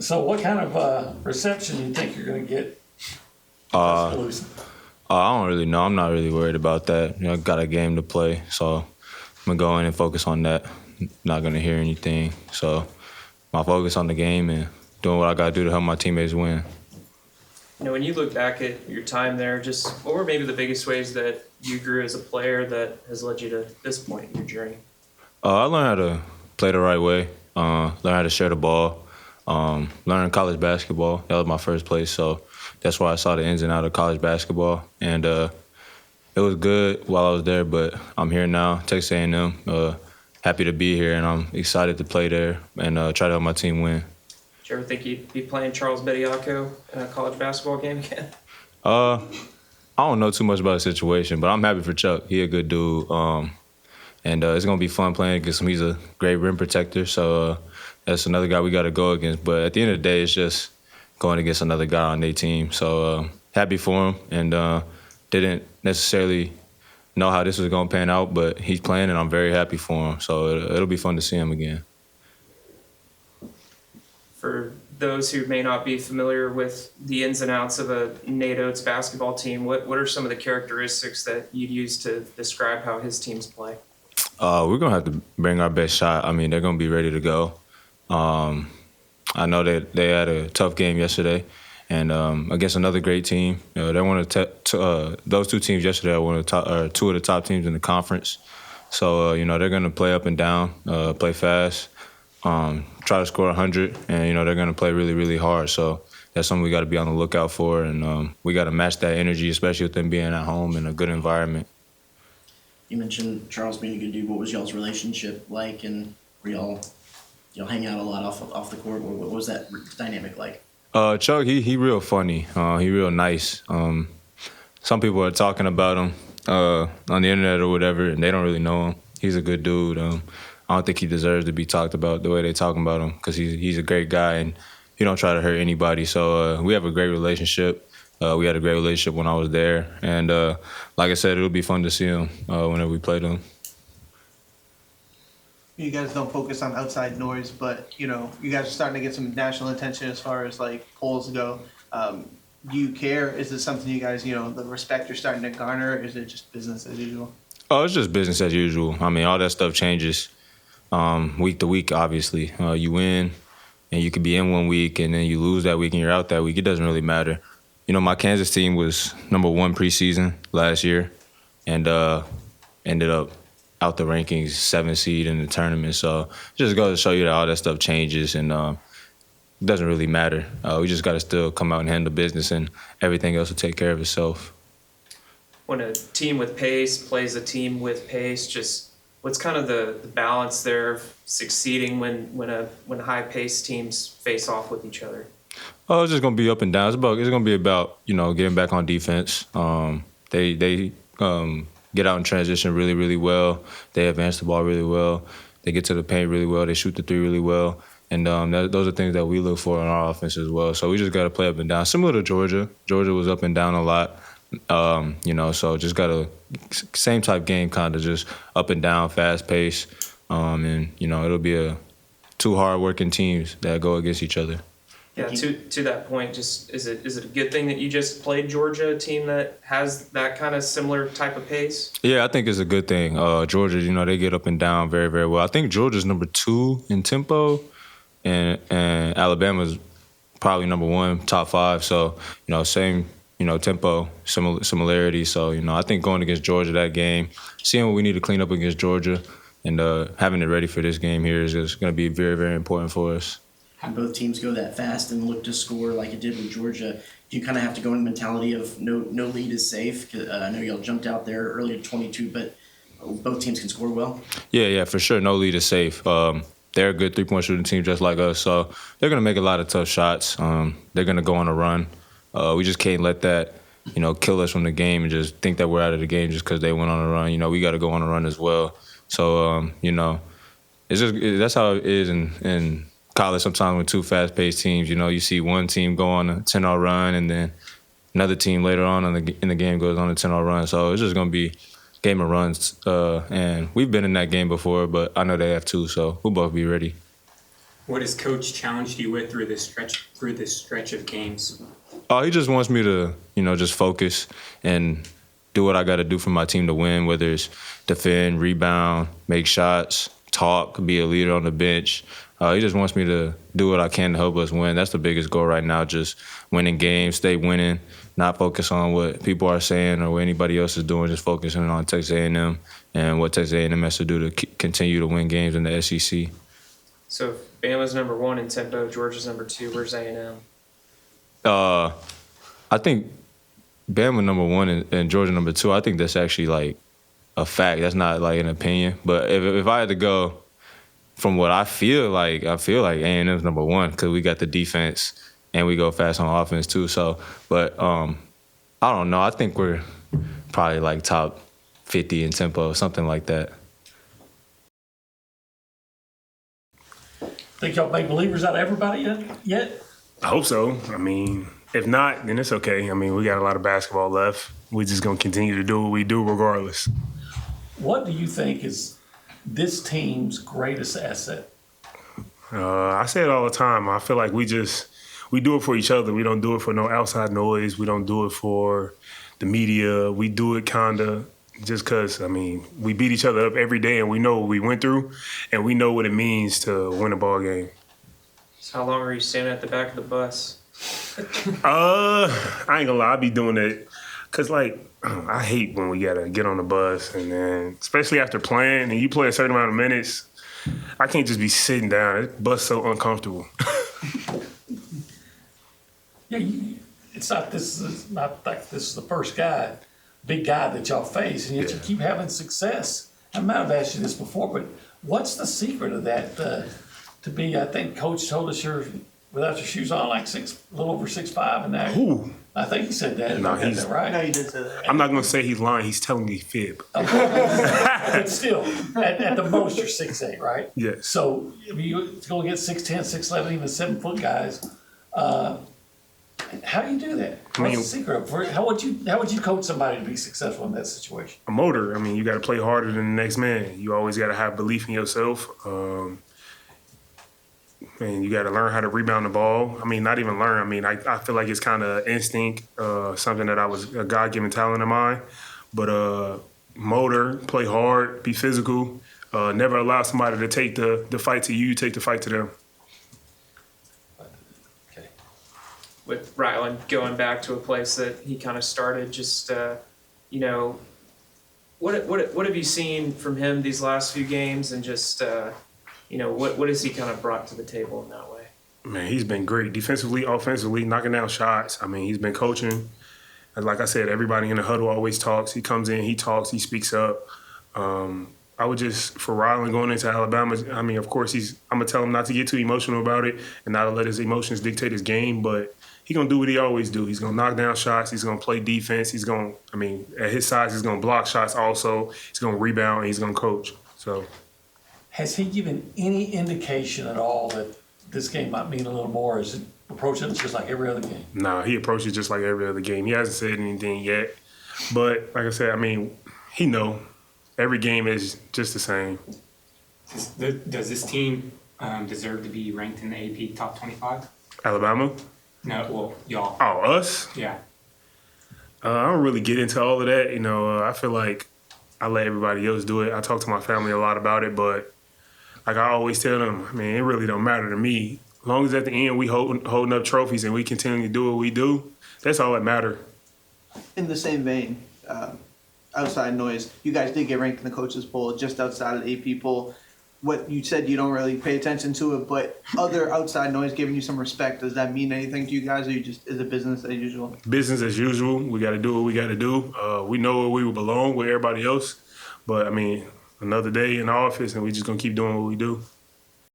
So what kind of reception do you think you're going to get? I don't really know. I'm not really worried about that. I got a game to play, so I'm going to go in and focus on that. Not going to hear anything. So my focus on the game and doing what I got to do to help my teammates win. When you look back at your time there, just what were maybe the biggest ways that you grew as a player that has led you to this point in your journey? I learned how to play the right way, learn how to share the ball, learn college basketball. That was my first place, so that's why I saw the ins and outs of college basketball. And it was good while I was there, but I'm here now, Texas A&M. Happy to be here, and I'm excited to play there and try to help my team win. Did you ever think you'd be playing Charles Bediako in a college basketball game again? I don't know too much about the situation, but I'm happy for Chuck. He a good dude, and it's going to be fun playing against him. He's a great rim protector, so that's another guy we got to go against. But at the end of the day, it's just going against another guy on their team. So happy for him, and didn't necessarily know how this was going to pan out, but he's playing, and I'm very happy for him. So it'll be fun to see him again. For those who may not be familiar with the ins and outs of a Nate Oates basketball team, what are some of the characteristics that you'd use to describe how his teams play? We're going to have to bring our best shot. I mean, they're going to be ready to go. I know that they had a tough game yesterday, and against another great team. They're one of those two teams yesterday are two of the top teams in the conference. So, they're going to play up and down, play fast, try to score 100, and, they're going to play really, really hard. So that's something we got to be on the lookout for, and we got to match that energy, especially with them being at home in a good environment. You mentioned Charles being a good dude. What was y'all's relationship like, and were y'all hang out a lot off the court? What was that dynamic like? Chuck, he real funny. He real nice. Some people are talking about him on the internet or whatever, and they don't really know him. He's a good dude. I don't think he deserves to be talked about the way they talking about him, because he's a great guy and he don't try to hurt anybody. So we have a great relationship. We had a great relationship when I was there, and like I said, it'll be fun to see him whenever we play them. You guys don't focus on outside noise, but you guys are starting to get some national attention as far as like polls go. Do you care? Is it something you guys, the respect you're starting to garner? Or is it just business as usual? Oh, it's just business as usual. I mean, all that stuff changes week to week. Obviously, you win, and you could be in one week, and then you lose that week, and you're out that week. It doesn't really matter. My Kansas team was #1 preseason last year, and ended up out the rankings 7th seed in the tournament. So it just goes to show you that all that stuff changes, and it doesn't really matter. We just got to still come out and handle business, and everything else will take care of itself. When a team with pace plays a team with pace, just what's kind of the balance there of succeeding when high-paced teams face off with each other? Oh, it's just gonna be up and down. It's gonna be about getting back on defense. They get out in transition really, really well. They advance the ball really well. They get to the paint really well. They shoot the three really well. And those are things that we look for in our offense as well. So we just got to play up and down. Similar to Georgia. Georgia was up and down a lot. So just got a same type game, kind of just up and down, fast pace. And it'll be two hard-working teams that go against each other. Yeah, to that point, just is it a good thing that you just played Georgia, a team that has that kind of similar type of pace? Yeah, I think it's a good thing. Georgia, they get up and down very, very well. I think Georgia's #2 in tempo, and Alabama's probably #1, top 5. So, same, tempo, similarity. So, I think going against Georgia that game, seeing what we need to clean up against Georgia, and having it ready for this game here is just going to be very, very important for us. When both teams go that fast and look to score like it did with Georgia, do you kind of have to go in the mentality of no lead is safe? I know y'all jumped out there early at 22, but both teams can score well. Yeah, for sure. No lead is safe. They're a good three-point shooting team just like us, so they're going to make a lot of tough shots. They're going to go on a run. We just can't let that, kill us from the game and just think that we're out of the game just because they went on a run. We got to go on a run as well. So, it's just that's how it is in college sometimes with two fast-paced teams. You see one team go on a 10-0 run, and then another team later on in the game goes on a 10-0 run. So it's just going to be game of runs. And we've been in that game before, but I know they have too, so we'll both be ready. What has Coach challenged you with through this stretch of games? He just wants me to, just focus and do what I got to do for my team to win, whether it's defend, rebound, make shots, talk, be a leader on the bench. He just wants me to do what I can to help us win. That's the biggest goal right now, just winning games, stay winning, not focus on what people are saying or what anybody else is doing, just focusing on Texas A&M and what Texas A&M has to do to continue to win games in the SEC. So if Bama's number 1 in tempo, Georgia's number 2, where's A&M? I think Bama number 1 and Georgia number 2, I think that's actually like a fact. That's not like an opinion. But if I had to go from what I feel like A&M's number 1 because we got the defense and we go fast on offense too. So, but I don't know. I think we're probably like top 50 in tempo, something like that. Think y'all make believers out of everybody yet? I hope so. I mean, if not, then it's okay. I mean, we got a lot of basketball left. We're just going to continue to do what we do regardless. What do you think is this team's greatest asset? I say it all the time. I feel like we do it for each other. We don't do it for no outside noise. We don't do it for the media. We do it kind of just because, I mean, we beat each other up every day and we know what we went through and we know what it means to win a ball game. So how long are you standing at the back of the bus? I ain't gonna lie, I be doing it because, like, I hate when we gotta get on the bus and then, especially after playing and you play a certain amount of minutes, I can't just be sitting down. This bus so uncomfortable. Yeah, it's not like this is the first big guy that y'all face, and yet you keep having success. I might have asked you this before, but what's the secret of that? To be, I think Coach told us you're without your shoes on, like a little over 6'5", and now Who? I think he said that. No, I got that right. No, you did say that. I'm not gonna say he's lying. He's telling me fib. But still, at the most, you're 6'8", right? Yes. So I mean, you're going to get 6'10", 6'11", even 7-foot guys. How do you do that? What's the secret? How would you coach somebody to be successful in that situation? A motor. I mean, you got to play harder than the next man. You always got to have belief in yourself. And you got to learn how to rebound the ball. I mean, not even learn. I mean, I feel like it's kind of instinct, something that I was a God-given talent of mine. But motor, play hard, be physical. Never allow somebody to take the fight to you. Take the fight to them. Okay. With Rylan going back to a place that he kind of started, just what have you seen from him these last few games, and just what has he kind of brought to the table in that way? Man, he's been great defensively, offensively, knocking down shots. I mean, he's been coaching. And like I said, everybody in the huddle always talks. He comes in, he talks, he speaks up. I would just, for Rylan going into Alabama, I mean, of course, I'm going to tell him not to get too emotional about it and not to let his emotions dictate his game, but he's going to do what he always do. He's going to knock down shots. He's going to play defense. At his size, he's going to block shots also. He's going to rebound, and he's going to coach. So, has he given any indication at all that this game might mean a little more? Is it approaching it just like every other game? Nah, he approaches just like every other game. He hasn't said anything yet. But like I said, I mean, he know every game is just the same. Does this team deserve to be ranked in the AP top 25? Alabama? No, well, y'all. Oh, us? Yeah. I don't really get into all of that. I feel like I let everybody else do it. I talk to my family a lot about it, but like I always tell them, I mean, it really don't matter to me. As long as at the end we holding up trophies and we continue to do what we do, that's all that matters. In the same vein, outside noise, you guys did get ranked in the coaches poll just outside of the AP poll. What you said, you don't really pay attention to it, but other outside noise giving you some respect, does that mean anything to you guys, or is it business as usual? Business as usual. We got to do what we got to do. We know where we belong with everybody else, but I mean, another day in the office, and we just gonna keep doing what we do.